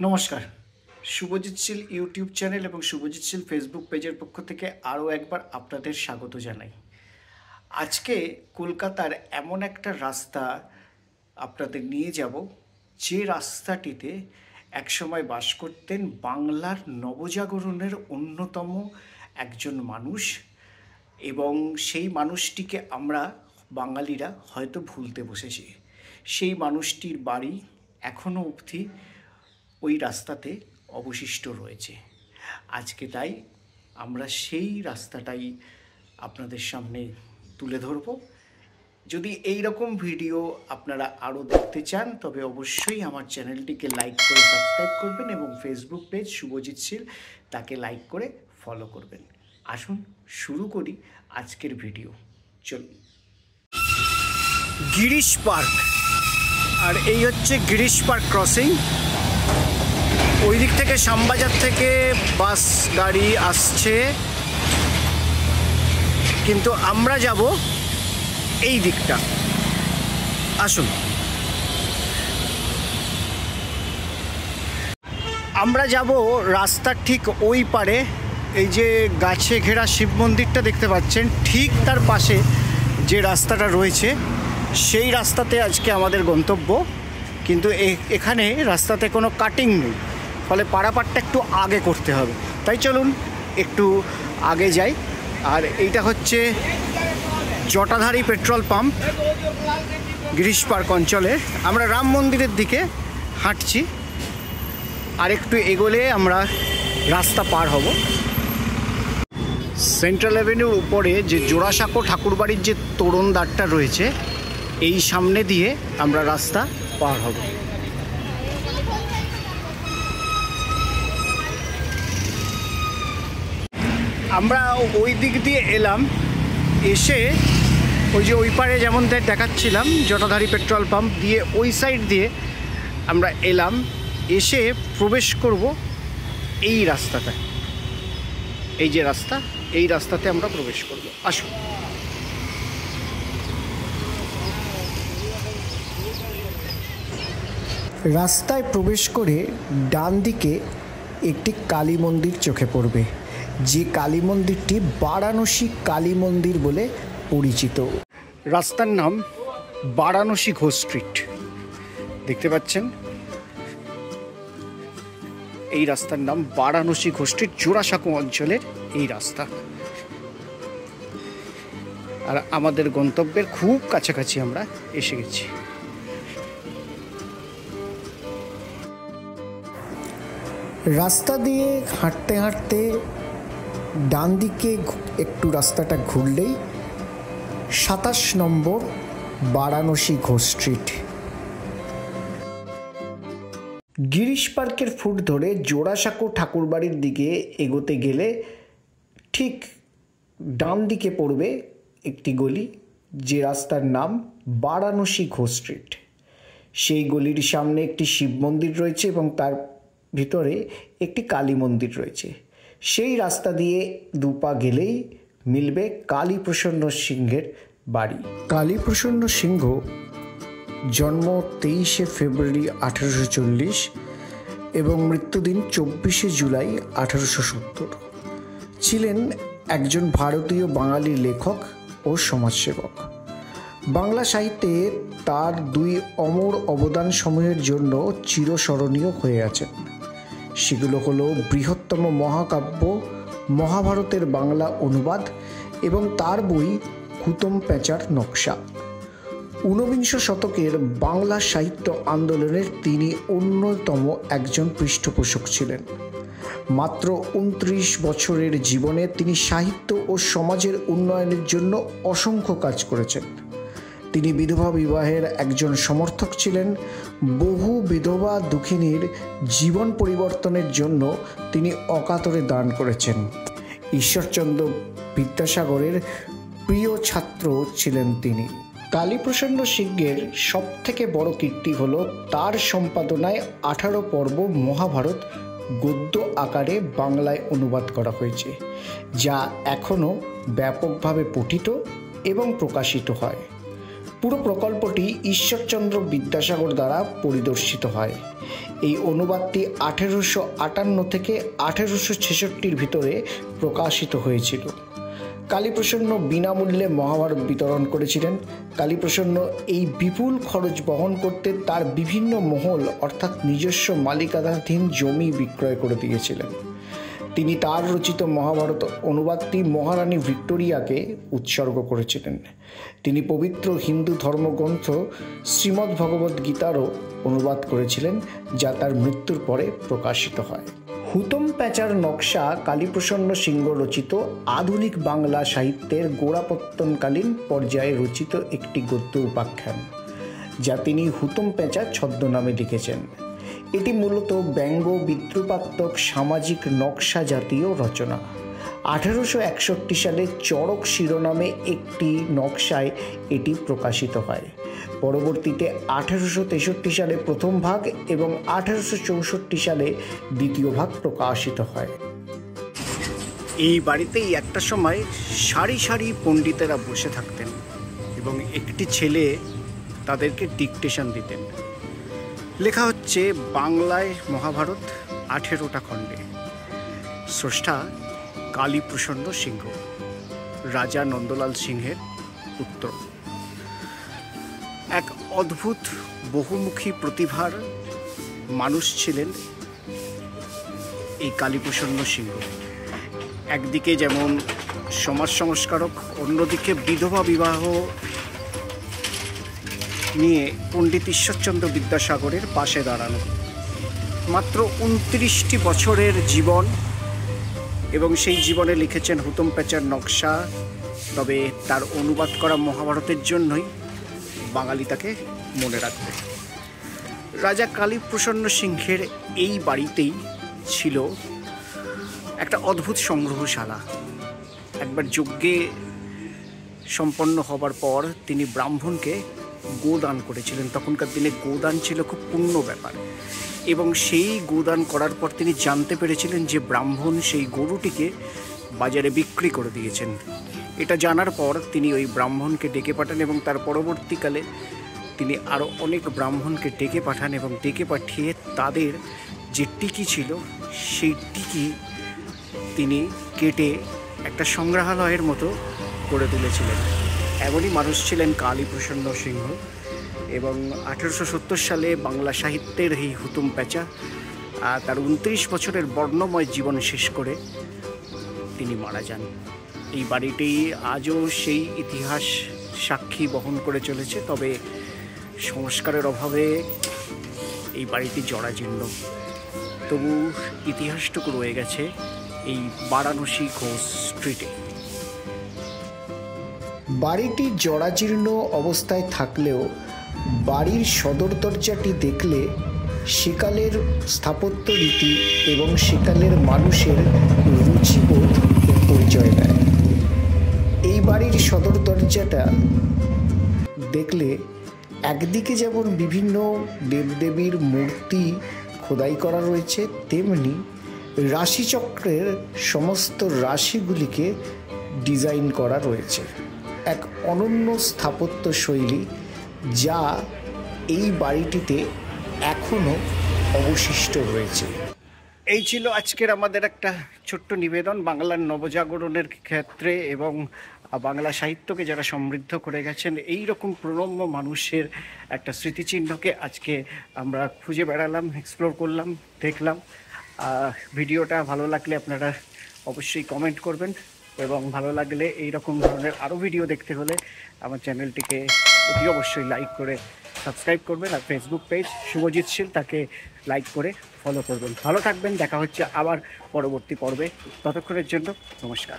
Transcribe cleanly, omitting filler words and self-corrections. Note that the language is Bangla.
নমস্কার। শুভজিৎ শীল ইউটিউব চ্যানেল এবং শুভজিৎ শীল ফেসবুক পেজের পক্ষ থেকে আরও একবার আপনাদের স্বাগত জানাই। আজকে কলকাতার এমন একটা রাস্তা আপনাদের নিয়ে যাব, যে রাস্তাটিতে একসময় বাস করতেন বাংলার নবজাগরণের অন্যতম একজন মানুষ, এবং সেই মানুষটিকে আমরা বাঙালিরা হয়তো ভুলতে বসেছি। সেই মানুষটির বাড়ি এখনও অবধি ওই রাস্তাতে অবশিষ্ট রয়েছে। আজকে তাই আমরা সেই রাস্তাটাই আপনাদের সামনে তুলে ধরব। যদি এই রকম ভিডিও আপনারা আরও দেখতে চান তবে অবশ্যই আমার চ্যানেলটিকে লাইক করে সাবস্ক্রাইব করবেন এবং ফেসবুক পেজ শুভজিৎ শীল তাকে লাইক করে ফলো করবেন। আসুন শুরু করি আজকের ভিডিও। চলুন। গিরিশ পার্ক, আর এই হচ্ছে গিরিশ পার্ক ক্রসিং। ওই দিক থেকে শ্যামবাজার থেকে বাস গাড়ি আসছে, কিন্তু আমরা যাব এই দিকটা। আসুন। আমরা যাব রাস্তার ঠিক ওই পারে। এই যে গাছে ঘেরা শিব মন্দিরটা দেখতে পাচ্ছেন, ঠিক তার পাশে যে রাস্তাটা রয়েছে সেই রাস্তাতে আজকে আমাদের গন্তব্য। কিন্তু এখানে রাস্তাতে কোনো কাটিং নেই, ফলে পারাপারটা একটু আগে করতে হবে। তাই চলুন একটু আগে যাই। আর এইটা হচ্ছে জটাধারী পেট্রোল পাম্প, গিরিশ পার্ক অঞ্চলের। আমরা রাম মন্দিরের দিকে হাঁটছি, আর একটু এগোলে আমরা রাস্তা পার হব। সেন্ট্রাল অ্যাভিনিউর উপরে যে জোড়াসাঁকো ঠাকুরবাড়ির যে তোরণদ্বারটা রয়েছে, এই সামনে দিয়ে আমরা রাস্তা পার হব। আমরা ওই দিক দিয়ে এলাম, এসে ওই যে ওই পারে যেমন দেখাচ্ছিলাম জটাধারী পেট্রোল পাম্প দিয়ে ওই সাইড দিয়ে আমরা এলাম, এসে প্রবেশ করব এই রাস্তাটা। এই যে রাস্তা, এই রাস্তাতে আমরা প্রবেশ করব। আসুন। রাস্তায় প্রবেশ করে ডান দিকে একটি কালী মন্দির চোখে পড়বে, যে কালী মন্দিরটি বারাণসী কালী মন্দির বলে পরিচিত। রাস্তার নাম বারাণসী ঘোষ স্ট্রিট, দেখতে পাচ্ছেন। এই রাস্তার নাম বারাণসী ঘোষ স্ট্রিট, জোড়াসাঁকো অঞ্চলের এই রাস্তা। আর আমাদের গন্তব্যের খুব কাছাকাছি আমরা এসে গেছি। রাস্তা দিয়ে হাঁটতে হাঁটতে ডান দিকে একটু রাস্তাটা ঘুরলেই 27 নম্বর বারাণসী ঘোষ স্ট্রিট। গিরিশ পার্কের ফুট ধরে জোড়াসাঁকো ঠাকুরবাড়ির দিকে এগোতে গেলে ঠিক ডান দিকে পড়বে একটি গলি, যে রাস্তার নাম বারাণসী ঘোষ স্ট্রিট। সেই গলির সামনে একটি শিব মন্দির রয়েছে এবং তার ভিতরে একটি কালী মন্দির রয়েছে। সেই রাস্তা দিয়ে দুপা গেলেই মিলবে কালীপ্রসন্ন সিংহের বাড়ি। কালীপ্রসন্ন সিংহ জন্ম 23শে ফেব্রুয়ারি 1840 এবং মৃত্যুদিন 24শে জুলাই 1870। ছিলেন একজন ভারতীয় বাঙালি লেখক ও সমাজসেবক। বাংলা সাহিত্যে তার 2 অমর অবদান সমূহের জন্য চিরস্মরণীয় হয়ে আছেন। সেগুলো হলো বৃহত্তম মহাকাব্য মহাভারতের বাংলা অনুবাদ এবং তার বই হুতম প্যাঁচার নকশা। 19বিংশ শতকের বাংলা সাহিত্য আন্দোলনের তিনি অন্যতম একজন পৃষ্ঠপোষক ছিলেন। মাত্র 29 বছরের জীবনে তিনি সাহিত্য ও সমাজের উন্নয়নের জন্য অসংখ্য কাজ করেছেন। তিনি বিধবা বিবাহের একজন সমর্থক ছিলেন। বহু বিধবা দুঃখিনীর জীবন পরিবর্তনের জন্য তিনি অকাতরে দান করেছেন। ঈশ্বরচন্দ্র বিদ্যাসাগরের প্রিয় ছাত্র ছিলেন তিনি। কালীপ্রসন্ন সিংহের সবথেকে বড় কীর্তি হল তার সম্পাদনায় 18 পর্ব মহাভারত গদ্য আকারে বাংলায় অনুবাদ করা হয়েছে, যা এখনও ব্যাপকভাবে পঠিত এবং প্রকাশিত হয়। পুরো প্রকল্পটি ঈশ্বরচন্দ্র বিদ্যাসাগর দ্বারা পরিদর্শিত হয়। এই অনুবাদটি 1858 থেকে 1866 ভিতরে প্রকাশিত হয়েছিল। কালীপ্রসন্ন বিনামূল্যে মহাভারত বিতরণ করেছিলেন। কালীপ্রসন্ন এই বিপুল খরচ বহন করতে তার বিভিন্ন মহল অর্থাৎ নিজস্ব মালিকানাধীন জমি বিক্রয় করে দিয়েছিলেন। তিনি তার রচিত মহাভারত অনুবাদটি মহারানী ভিক্টোরিয়াকে উৎসর্গ করেছিলেন। তিনি পবিত্র হিন্দু ধর্মগ্রন্থ শ্রীমদ্ ভগবদ্ গীতারও অনুবাদ করেছিলেন, যা তার মৃত্যুর পরে প্রকাশিত হয়। হুতম প্যাঁচার নকশা কালীপ্রসন্ন সিংহ রচিত আধুনিক বাংলা সাহিত্যের গোড়াপত্তনকালীন পর্যায়ে রচিত একটি গদ্য উপাখ্যান, যা তিনি হুতম প্যাঁচা ছদ্মনামে লিখেছেন। এটি মূলত ব্যঙ্গ বিদ্রুপাত্মক সামাজিক নকশা জাতীয় রচনা। 1861 সালে চড়ক শিরোনামে একটি নকশায় এটি প্রকাশিত হয়। পরবর্তীতে 1863 সালে প্রথম ভাগ এবং 1864 সালে দ্বিতীয় ভাগ প্রকাশিত হয়। এই বাড়িতেই একটা সময় সারি সারি পণ্ডিতেরা বসে থাকতেন এবং একটি ছেলে তাদেরকে ডিকটেশন দিতেন। লেখা হচ্ছে বাংলায় মহাভারত 18টা খণ্ডে। স্রষ্টা কালীপ্রসন্ন সিংহ, রাজা নন্দলাল সিংহের পুত্র। এক অদ্ভুত বহুমুখী প্রতিভার মানুষ ছিলেন এই কালীপ্রসন্ন সিংহ। একদিকে যেমন সমাজ সংস্কারক, অন্যদিকে বিধবা বিবাহ নিয়ে পণ্ডিত ঈশ্বরচন্দ্র বিদ্যাসাগরের পাশে দাঁড়ানো। মাত্র 29টি বছরের জীবন এবং সেই জীবনে লিখেছেন হুতম প্যাঁচার নকশা। তবে তার অনুবাদ করা মহাভারতের জন্যই বাঙালি তাকে মনে রাখবে। রাজা কালীপ্রসন্ন সিংহের এই বাড়িতেই ছিল একটা অদ্ভুত সংগ্রহশালা। একবার যজ্ঞে সম্পন্ন হবার পর তিনি ব্রাহ্মণকে গোদান করেছিলেন। তখনকার দিনে গোদান ছিল খুব পুণ্য ব্যাপার, এবং সেই গোদান করার পর তিনি জানতে পেরেছিলেন যে ব্রাহ্মণ সেই গরুটিকে বাজারে বিক্রি করে দিয়েছেন। এটা জানার পর তিনি ওই ব্রাহ্মণকে ডেকে পাঠান এবং তার পরবর্তীকালে তিনি আরও অনেক ব্রাহ্মণকে ডেকে পাঠান এবং ডেকে পাঠিয়ে তাদের যে টিকি ছিল সেই টিকি তিনি কেটে একটা সংগ্রহালয়ের মতো করে তুলেছিলেন। এমনই মানুষ ছিলেন কালীপ্রসন্ন সিংহ। এবং 1870 সালে বাংলা সাহিত্যের এই হুতম প্যাঁচা তার 29 বছরের বর্ণময় জীবন শেষ করে তিনি মারা যান। এই বাড়িটি আজও সেই ইতিহাস সাক্ষী বহন করে চলেছে। তবে সংস্কারের অভাবে এই বাড়িটি জরাজীর্ণ, তবু ইতিহাসটুকু রয়ে গেছে এই বারাণসী ঘোষ স্ট্রিটে। বাড়িটি জরাজীর্ণ অবস্থায় থাকলেও বাড়ির সদর দরজাটি দেখলে সেকালের স্থাপত্য রীতি এবং সেকালের মানুষের রুচিবোধ পরিচয় দেয়। এই বাড়ির সদর দরজাটা দেখলে একদিকে যেমন বিভিন্ন দেবদেবীর মূর্তি খোদাই করা রয়েছে, তেমনি রাশিচক্রের সমস্ত রাশিগুলিকে ডিজাইন করা রয়েছে। এক অনন্য স্থাপত্য শৈলী যা এই বাড়িটিতে এখনও অবশিষ্ট রয়েছে। এই ছিল আজকের আমাদের একটা ছোট্ট নিবেদন বাংলার নবজাগরণের ক্ষেত্রে এবং বাংলা সাহিত্যকে যারা সমৃদ্ধ করে গেছেন এই রকম প্রণম্য মানুষের একটা স্মৃতিচিহ্নকে আজকে আমরা খুঁজে বেড়ালাম, এক্সপ্লোর করলাম, দেখলাম। ভিডিওটা ভালো লাগলে আপনারা অবশ্যই কমেন্ট করবেন এবং ভালো লাগলে এই রকম ধরনের আরও ভিডিও দেখতে হলে আমার চ্যানেলটিকে অতি অবশ্যই লাইক করে সাবস্ক্রাইব করবেন। আর ফেসবুক পেজ শুভজিৎ শীল, তাকে লাইক করে ফলো করবেন। ভালো থাকবেন, দেখা হচ্ছে আবার পরবর্তী পর্বে। ততক্ষণের জন্য নমস্কার।